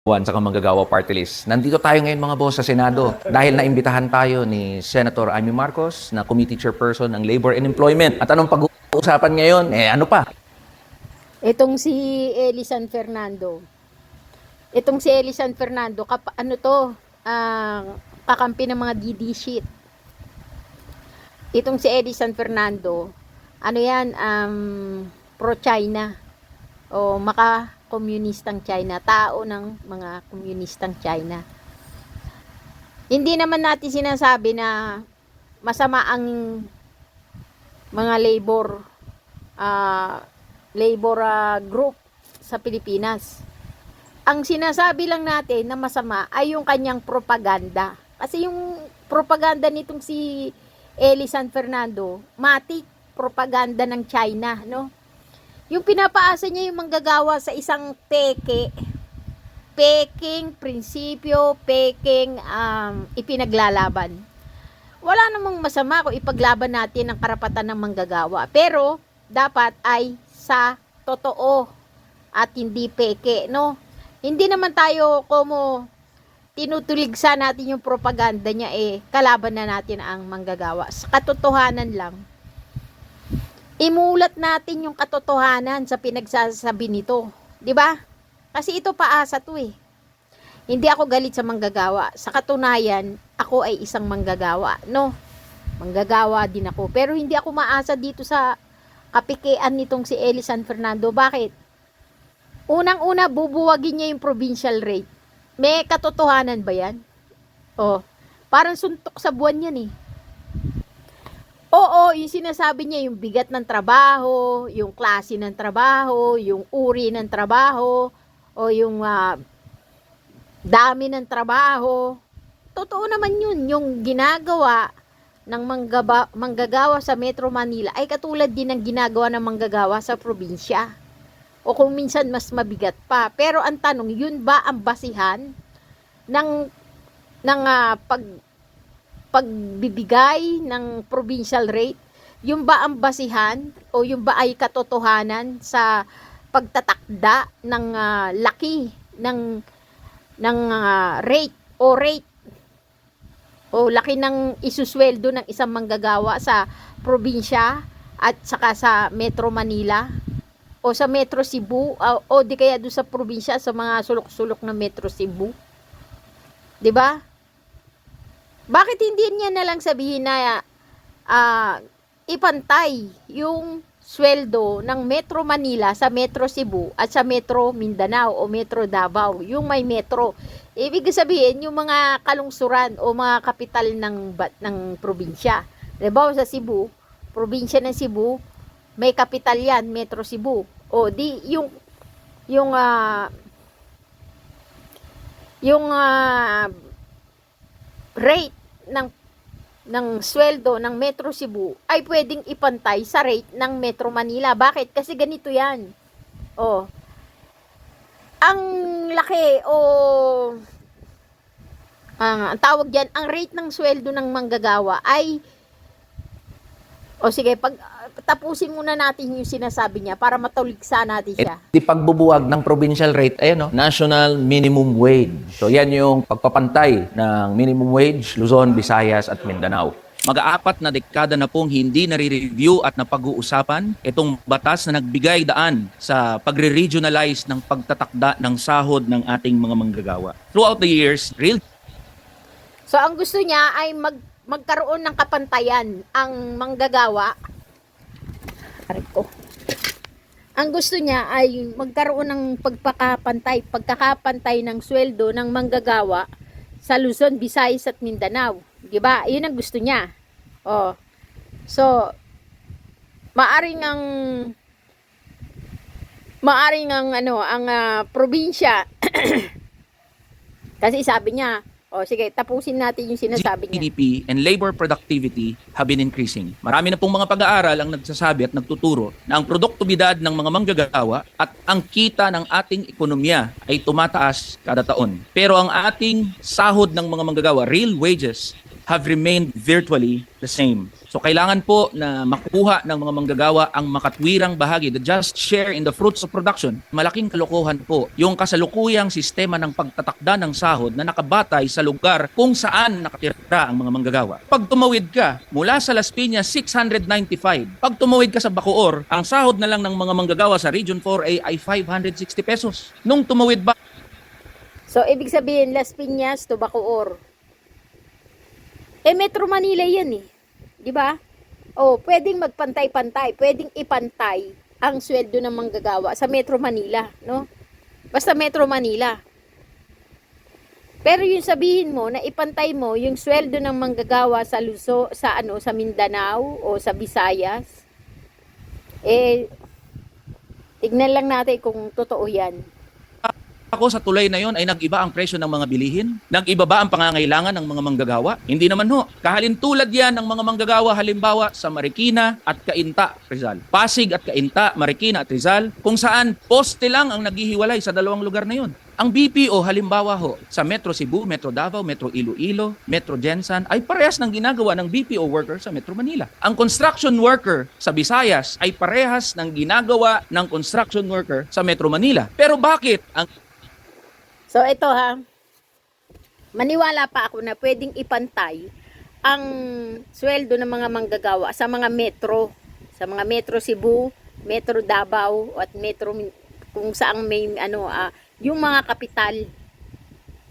Sa Manggagawa Party List. Nandito tayo ngayon mga boss sa Senado dahil naimbitahan tayo ni Senator Amy Marcos na Committee Chairperson ng Labor and Employment. At anong pag-uusapan ngayon? Ano pa? Itong si Eli San Fernando. Itong si Eli San Fernando, kakampi ng mga DD shit. Itong si Eli San Fernando, pro-China. O maka-komunistang China. Tao ng mga komunistang China. Hindi naman natin sinasabi na masama ang mga labor group sa Pilipinas. Ang sinasabi lang natin na masama ay yung kanyang propaganda. Kasi yung propaganda nitong si Eli San Fernando, matik propaganda ng China, no? Yung pinapaasa niya yung manggagawa sa isang peking prinsipyo, peking ipinaglalaban. Wala namang masama kung ipaglaban natin ang karapatan ng manggagawa. Pero dapat ay sa totoo at hindi peke, no? Hindi naman tayo tinutuligsa natin yung propaganda niya, kalaban na natin ang manggagawa. Sa katotohanan lang, imulat natin yung katotohanan sa pinagsasabi nito, 'di ba? Kasi ito paasa to Hindi ako galit sa manggagawa. Sa katunayan, ako ay isang manggagawa, no? Manggagawa din ako, pero hindi ako maasa dito sa kapikian nitong si Eli San Fernando. Bakit? Unang-una, bubuwagin niya yung provincial rate. May katotohanan ba yan? Parang suntok sa buwan yan Oo, yung sinasabi niya, yung bigat ng trabaho, yung klase ng trabaho, yung uri ng trabaho, o yung dami ng trabaho. Totoo naman yun, yung ginagawa ng manggagawa sa Metro Manila ay katulad din ng ginagawa ng manggagawa sa probinsya. O kung minsan mas mabigat pa. Pero ang tanong, yun ba ang basihan ng pagbibigay ng provincial rate? Yung ba ang basihan o yung ba ay katotohanan sa pagtatakda ng laki ng rate o laki ng isusweldo ng isang manggagawa sa probinsya at saka sa Metro Manila o sa Metro Cebu o di kaya doon sa probinsya sa mga sulok-sulok ng Metro Cebu, 'di ba? Bakit hindi niya na lang sabihin na ipantay yung sweldo ng Metro Manila sa Metro Cebu at sa Metro Mindanao o Metro Davao, yung may metro. Ibig sabihin, yung mga kalungsuran o mga kapital ng probinsya. Diba sa Cebu, probinsya ng Cebu, may kapital yan, Metro Cebu. O di yung rate ng sweldo ng Metro Cebu ay pwedeng ipantay sa rate ng Metro Manila. Bakit? Kasi ganito yan. Ang laki ang tawag diyan, ang rate ng sweldo ng manggagawa ay sige, tapusin muna natin yung sinasabi niya para matuligsa natin siya. Di pagbubuwag ng provincial rate, National Minimum Wage. So yan yung pagpapantay ng minimum wage, Luzon, Visayas at Mindanao. Mag-aapat na dekada na pong hindi nare-review at napag-uusapan itong batas na nagbigay daan sa pagre-regionalize ng pagtatakda ng sahod ng ating mga manggagawa. Throughout the years, So ang gusto niya ay magkaroon ng kapantayan ang manggagawa. Ang gusto niya ay magkaroon ng pagkakapantay ng sweldo ng manggagawa sa Luzon, Visayas at Mindanao. 'Di ba? 'Yun ang gusto niya. So maaring ang probinsya kasi sabi niya, sige, tapusin natin yung sinasabi niya. GDP and labor productivity have been increasing. Marami na pong mga pag-aaral ang nagsasabi at nagtuturo na ang produktibidad ng mga manggagawa at ang kita ng ating ekonomiya ay tumataas kada taon. Pero ang ating sahod ng mga manggagawa, real wages, have remained virtually the same. So kailangan po na makuha ng mga manggagawa ang makatwirang bahagi, the just share in the fruits of production. Malaking kalokohan po yung kasalukuyang sistema ng pagtatakda ng sahod na nakabatay sa lugar kung saan nakatira ang mga manggagawa. Pag tumawid ka mula sa Las Piñas, 695. Pag tumawid ka sa Bacoor, ang sahod na lang ng mga manggagawa sa Region 4A ay 560 pesos. Nung tumawid ba So, ibig sabihin, Las Piñas to Bacoor. Metro Manila yan eh. Di ba? Pwedeng magpantay-pantay. Pwedeng ipantay ang sweldo ng manggagawa sa Metro Manila, no? Basta Metro Manila. Pero yung sabihin mo na ipantay mo yung sweldo ng manggagawa sa sa Mindanao o sa Visayas, tignan lang natin kung totoo yan. ako sa tulay na yon ay nag-iba ang presyo ng mga bilihin? Nag-iba ba ang pangangailangan ng mga manggagawa? Hindi naman ho. Kahalintulad yan ng mga manggagawa halimbawa sa Marikina at Cainta, Rizal. Pasig at Cainta, Marikina at Rizal, kung saan poste lang ang naghihiwalay sa dalawang lugar na yon. Ang BPO halimbawa ho, sa Metro Cebu, Metro Davao, Metro Iloilo, Metro Gensan ay parehas ng ginagawa ng BPO worker sa Metro Manila. Ang construction worker sa Visayas ay parehas ng ginagawa ng construction worker sa Metro Manila. Pero bakit ang So ito ha, maniwala pa ako na pwedeng ipantay ang sweldo ng mga manggagawa sa mga metro. Sa mga Metro Cebu, Metro Davao, at Metro kung saang may yung mga kapital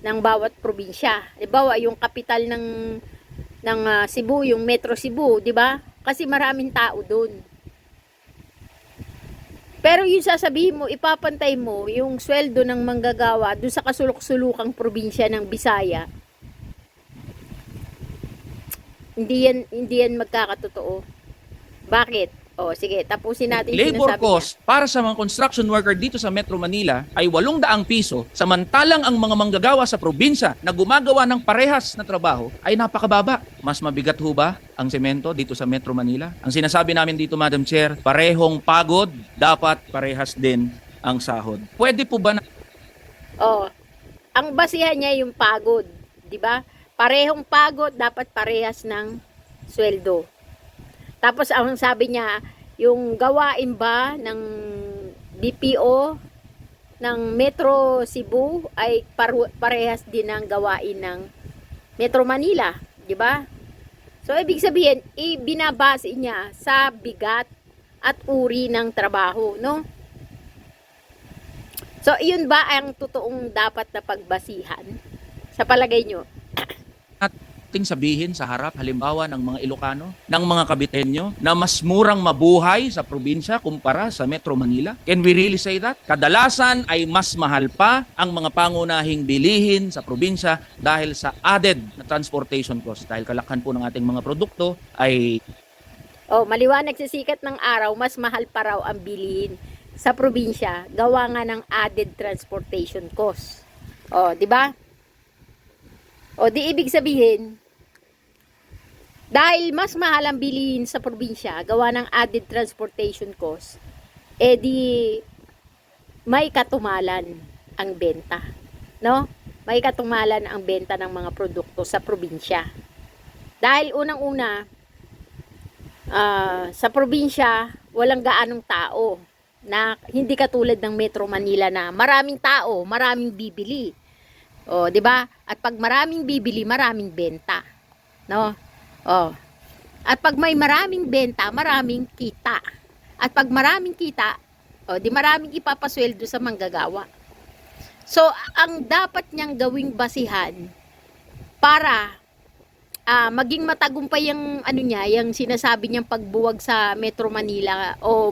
ng bawat probinsya. Halimbawa, yung kapital ng Cebu, yung Metro Cebu, 'di ba? Kasi maraming tao doon. Pero yung sasabihin mo, ipapantay mo yung sweldo ng manggagawa doon sa kasulok-sulukang probinsya ng Bisaya. Hindi yan magkakatotoo. Bakit? Sige, tapusin natin yung labor sinasabi cost para sa mga construction worker dito sa Metro Manila ay 800 piso, samantalang ang mga manggagawa sa probinsya na gumagawa ng parehas na trabaho ay napakababa. Mas mabigat ho ba ang semento dito sa Metro Manila? Ang sinasabi namin dito, Madam Chair, parehong pagod, dapat parehas din ang sahod. Pwede po ba na ang basihan niya yung pagod, 'di ba? Parehong pagod, dapat parehas ng sweldo. Tapos ang sabi niya, yung gawain ba ng BPO ng Metro Cebu ay parehas din ng gawain ng Metro Manila, 'di ba? So ibig sabihin, ibinabase niya sa bigat at uri ng trabaho, no? So iyon ba ang totoong dapat na pagbasihan sa palagay nyo? nating sabihin sa harap halimbawa ng mga Ilocano, ng mga Kabitenyo na mas murang mabuhay sa probinsya kumpara sa Metro Manila? Can we really say that? Kadalasan ay mas mahal pa ang mga pangunahing bilihin sa probinsya dahil sa added na transportation cost. Dahil kalakhan po ng ating mga produkto ay Maliwanag sa sikat ng araw, mas mahal pa raw ang bilihin sa probinsya gawa nga ng added transportation cost. 'Di ba? Di ibig sabihin, dahil mas mahal ang bilihin sa probinsya, gawa ng added transportation cost, di may katumalan ang benta. No? May katumalan ang benta ng mga produkto sa probinsya. Dahil unang-una, sa probinsya, walang gaanong tao na hindi katulad ng Metro Manila na maraming tao, maraming bibili. 'Di ba? At pag maraming bibili, maraming benta. No? At pag may maraming benta, maraming kita. At pag maraming kita, di maraming ipapasweldo sa manggagawa. So, ang dapat niyang gawing basihan para maging matagumpay yung yung sinasabi niyang pagbuwag sa Metro Manila o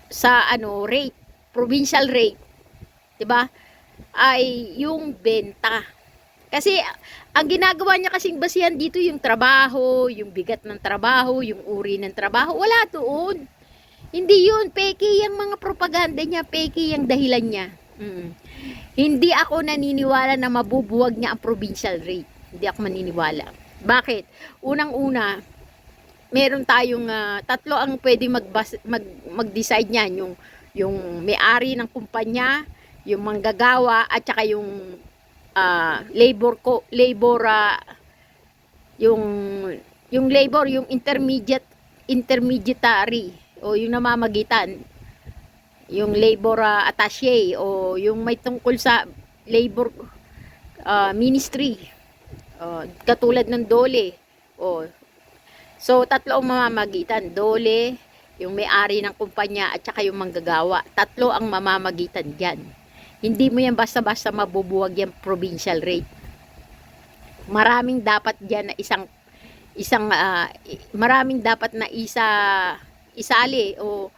sa rate, provincial rate, 'di ba? Ay yung benta. Kasi ang ginagawa niya kasing basihan dito yung trabaho, yung bigat ng trabaho, yung uri ng trabaho, wala doon. Hindi yun, peke yung mga propaganda niya, peke yung dahilan niya. Hindi ako naniniwala na mabubuwag niya ang provincial rate. Hindi ako maniniwala. Bakit? Unang-una, meron tayong tatlo ang pwede mag-decide niyan, yung may-ari ng kumpanya, yung manggagawa at saka yung yung labor, yung intermediary o yung namamagitan, yung labor attaché o yung may tungkol sa labor ministry, katulad ng DOLE. So tatlo ang mamamagitan, DOLE, yung may-ari ng kumpanya at saka yung manggagawa. Tatlo ang mamamagitan diyan. Hindi mo yan basta-basta mabubuwag yung provincial rate. Maraming dapat diyan na maraming dapat na isali o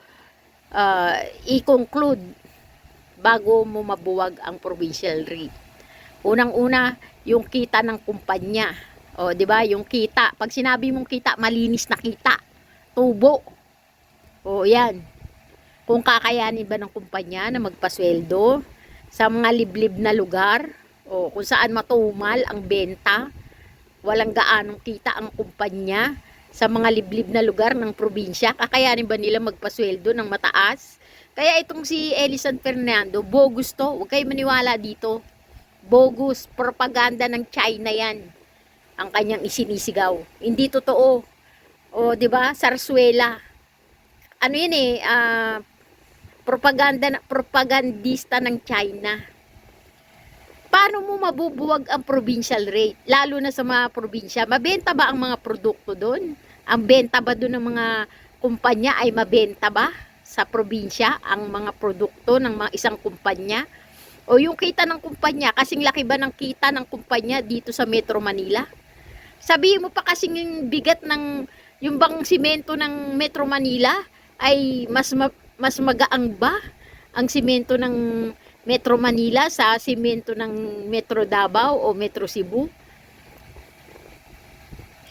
i-conclude bago mo mabuwag ang provincial rate. Unang-una, yung kita ng kumpanya. O, 'di ba? Yung kita. Pag sinabi mong kita, malinis na kita. Tubo. O, 'yan. Kung kakayanin ba ng kumpanya na magpasweldo sa mga liblib na lugar, o kung saan matumal ang benta, walang gaanong kita ang kumpanya sa mga liblib na lugar ng probinsya, kakayanin ba nila magpasweldo ng mataas? Kaya itong si Eli San Fernando, bogus to. Huwag kayo maniwala dito. Bogus, propaganda ng China yan. Ang kanyang isinisigaw. Hindi totoo. O, 'di ba? Sarsuela. Ano 'yan propagandista ng China. Paano mo mabubuwag ang provincial rate? Lalo na sa mga probinsya. Mabenta ba ang mga produkto doon? Ang benta ba doon ng mga kumpanya ay mabenta ba sa probinsya ang mga produkto ng mga isang kumpanya? O yung kita ng kumpanya, kasing laki ba ng kita ng kumpanya dito sa Metro Manila? Sabihin mo pa kasing yung bigat ng, yung bang simento ng Metro Manila ay mas magaang ba ang simento ng Metro Manila sa simento ng Metro Davao o Metro Cebu?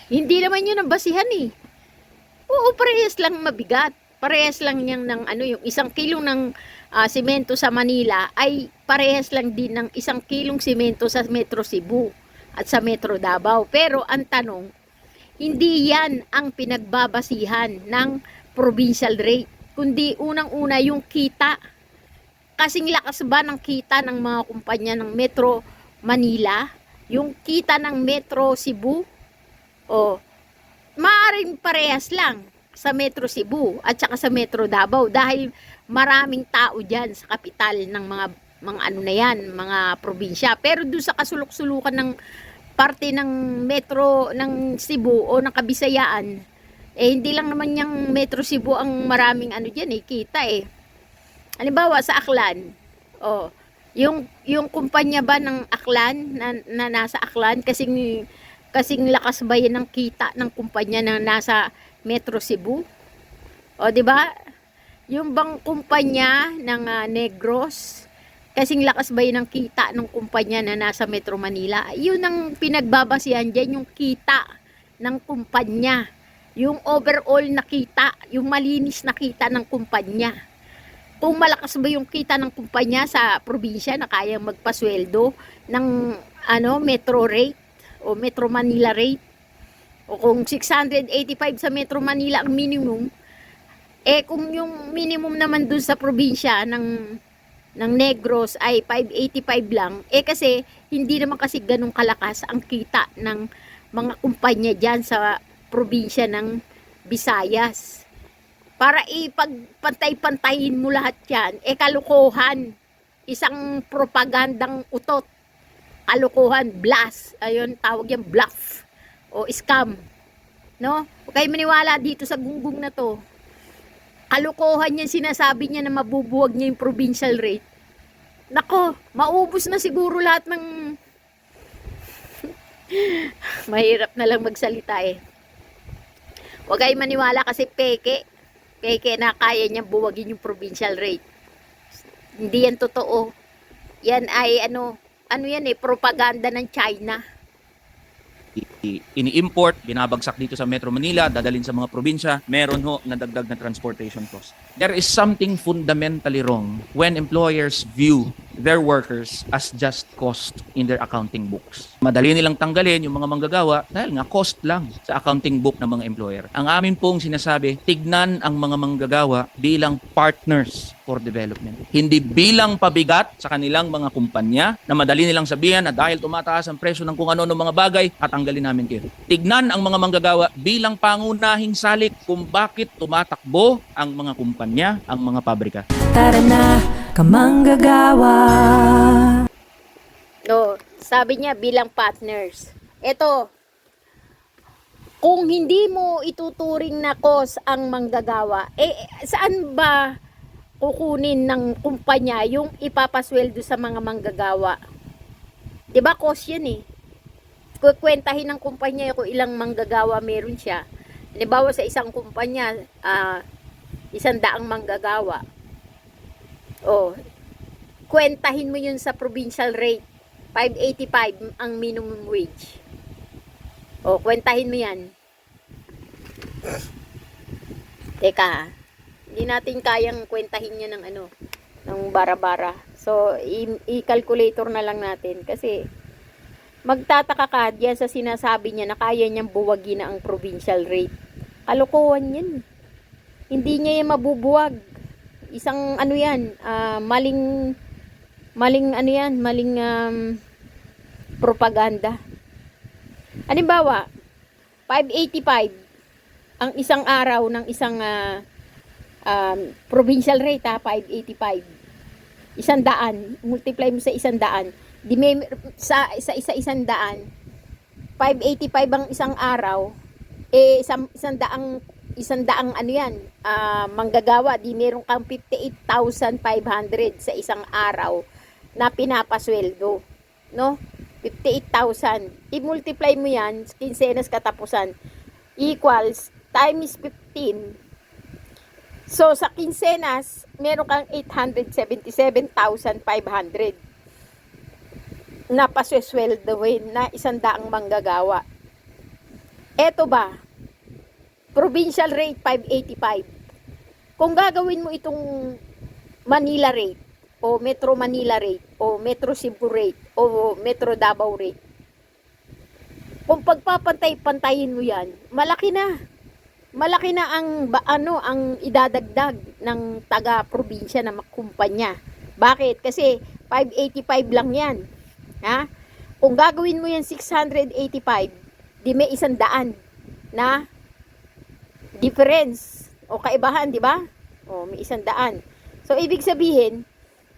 Hindi naman yun ang basihan eh. Oo, parehas lang mabigat. Parehas lang niyang ng yung 1 kilo ng simento sa Manila ay parehas lang din ng 1 kilong simento sa Metro Cebu at sa Metro Davao. Pero ang tanong, hindi yan ang pinagbabasihan ng provincial rate, kundi unang-una yung kita. Kasing lakas ba ng kita ng mga kumpanya ng Metro Manila, yung kita ng Metro Cebu? O, maaaring parehas lang sa Metro Cebu at saka sa Metro Davao dahil maraming tao dyan sa kapital ng mga ano na yan, mga probinsya. Pero doon sa kasulok-sulukan ng parte ng Metro ng Cebu o ng Kabisayaan, hindi lang naman yung Metro Cebu ang maraming dyan kita Halimbawa sa Aklan, yung kumpanya ba ng Aklan na nasa Aklan, kasing lakas ba yan ng kita ng kumpanya na nasa Metro Cebu? O, 'di ba? Yung bang kumpanya ng Negros, kasing lakas ba yan ng kita ng kumpanya na nasa Metro Manila? Yun ang pinagbabasihan diyan, yung kita ng kumpanya, yung overall na kita, yung malinis na kita ng kumpanya. Kung malakas ba yung kita ng kumpanya sa probinsya na kayang magpasweldo ng Metro rate o Metro Manila rate, o kung 685 sa Metro Manila ang minimum, kung yung minimum naman dun sa probinsya ng Negros ay 585 lang, kasi hindi naman kasi ganun kalakas ang kita ng mga kumpanya dyan sa probinsya ng Visayas. Para ipagpantay-pantayin mo lahat yan, kalukuhan. Isang propagandang utot. Kalukuhan, blast. Ayun, tawag yan, bluff. O scam. No? Huwag kayo maniwala dito sa gunggong na to. Kalukuhan yan, sinasabi niya na mabubuwag niya yung provincial rate. Nako, maubos na siguro lahat ng... Mahirap na lang magsalita Huwag kayo maniwala kasi peke na kaya niyang buwagin yung provincial rate. Hindi yan totoo. Yan ay propaganda ng China. Ini-import, binabagsak dito sa Metro Manila, dadalhin sa mga probinsya, meron na dagdag na transportation cost. There is something fundamentally wrong when employers view their workers as just cost in their accounting books. Madali nilang tanggalin yung mga manggagawa dahil nga cost lang sa accounting book ng mga employer. Ang amin pong sinasabi, tignan ang mga manggagawa bilang partners for development. Hindi bilang pabigat sa kanilang mga kumpanya na madali nilang sabihan na dahil tumataas ang presyo ng kung ano-ano mga bagay, tatanggalin namin kayo. Tignan ang mga manggagawa bilang pangunahing salik kung bakit tumatakbo ang mga kumpanya, ang mga pabrika. Tara na, kamanggagawa. No, sabi niya bilang partners. Ito, kung hindi mo ituturing na cause ang manggagawa, saan ba kukunin ng kumpanya yung ipapasweldo sa mga manggagawa? 'Di ba cause yan eh. Kukwentahin ng kumpanya kung ilang manggagawa meron siya. Halimbawa sa isang kumpanya, 100 manggagawa. Oh, kwentahin mo yun sa provincial rate. 585 ang minimum wage. O, kwentahin mo yan. Teka, hindi natin kayang kwentahin yan ng ng bara-bara. So, i-calculator na lang natin. Kasi, magtataka ka diyan sa sinasabi niya na kaya niyang buwagin na ang provincial rate. Kalokohan yan. Hindi niya yan mabubuwag. Isang maling propaganda. Halimbawa, 585 ang isang araw ng isang provincial rate 585. 100, multiply mo sa 100. Di may sa 100, 585 ang isang araw, isandaang manggagawa, di meron kang 58,500 sa isang araw na pinapasweldo, no? 58,000. I-multiply mo yan, kinsenas katapusan, equals, times 15. So, sa kinsenas, meron kang 877,500 na pasweldoin na 100 manggagawa. Eto ba? Provincial rate 585. Kung gagawin mo itong Manila rate o Metro Manila rate o Metro Cebu rate o Metro Davao rate, kung pagpapantay-pantayin mo yan, malaki na ang idadagdag ng taga-probinsya na kumpanya. Bakit? Kasi 585 lang yan. Ha? Kung gagawin mo yan 685, di may 100 na difference o kaibahan, di ba? O may 100. So ibig sabihin,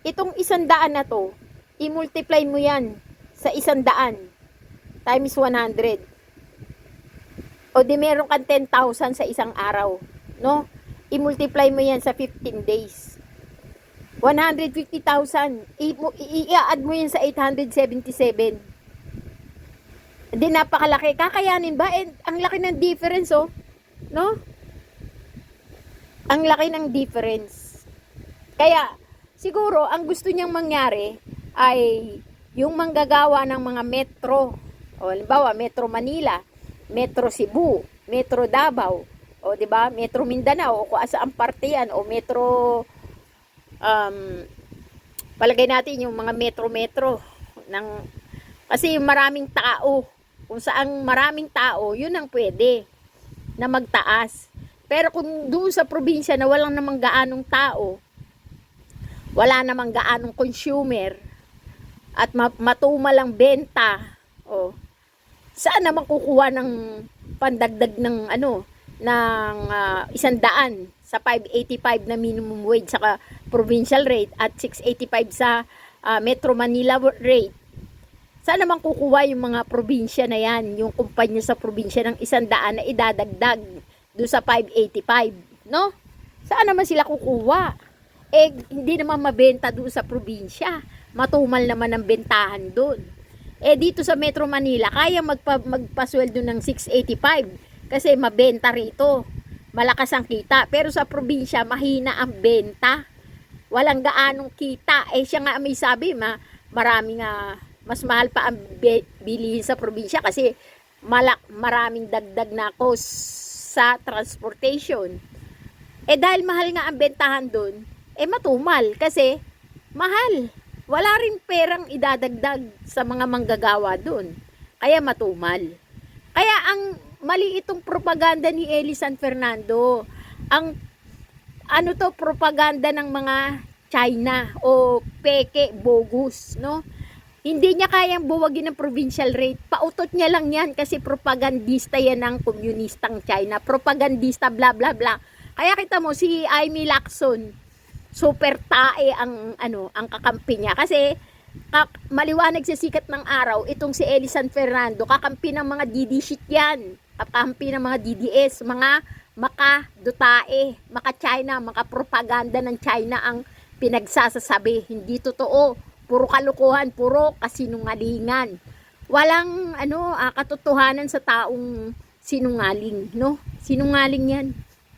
itong 100 na to, i-multiply mo yan sa 100 times 100. O di meron kang 10,000 sa isang araw, no? I-multiply mo yan sa 15 days. 150,000. I-add mo yan sa 877. Hindi napakalaki. Kakayanin ba? Ang laki ng difference, oh. No? Ang laki ng difference. Kaya, siguro, ang gusto niyang mangyari ay yung manggagawa ng mga metro. O, halimbawa, Metro Manila, Metro Cebu, Metro Davao, o, diba? Metro Mindanao, o kung asaan parte yan, o Metro, palagay natin yung mga metro-metro kasi yung maraming tao, kung saan maraming tao, yun ang pwede na magtaas. Pero kung doon sa probinsya na walang namang gaanong tao, wala namang gaanong consumer, at matumal ang benta, saan naman kukuha ng pandagdag ng ng 100 sa 585 na minimum wage sa provincial rate at 685 sa Metro Manila rate? Saan naman kukuha yung mga probinsya na yan, yung kumpanya sa probinsya ng 100 na idadagdag doon sa 585, no? Saan naman sila kukuha? Hindi naman mabenta doon sa probinsya. Matumal naman ang bentahan doon. Dito sa Metro Manila, kaya magpasweldo ng 685 kasi mabenta rito. Malakas ang kita. Pero sa probinsya, mahina ang benta. Walang gaanong kita. Siya nga may sabi, maraming mas mahal pa ang bilihin sa probinsya kasi maraming dagdag na cost sa transportation. Eh dahil mahal nga ang bentahan doon, eh matumal kasi mahal. Wala rin perang idadagdag sa mga manggagawa doon. Kaya matumal. Kaya ang mali itong propaganda ni Eli San Fernando. Ang propaganda ng mga China o peke, bogus, no? Hindi niya kayang buwagin ng provincial rate. Pautot niya lang yan kasi propagandista yan ng komunistang China. Propagandista, bla bla bla. Kaya kita mo si Amy Lacson, super tae ang ang kakampi niya kasi maliwanag sa sikat ng araw itong si Eli San Fernando, kakampi ng mga DD shit yan. Kakampi ng mga DDS, mga maka-dutae, maka-China, maka-propaganda ng China ang pinagsasasabi. Hindi totoo. Puro kalukuhan, puro kasinungalingan. Walang katotohanan sa taong sinungaling, no? Sinungaling 'yan.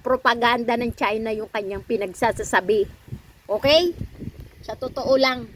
Propaganda ng China yung kanyang pinagsasasabi. Okay? Sa totoo lang.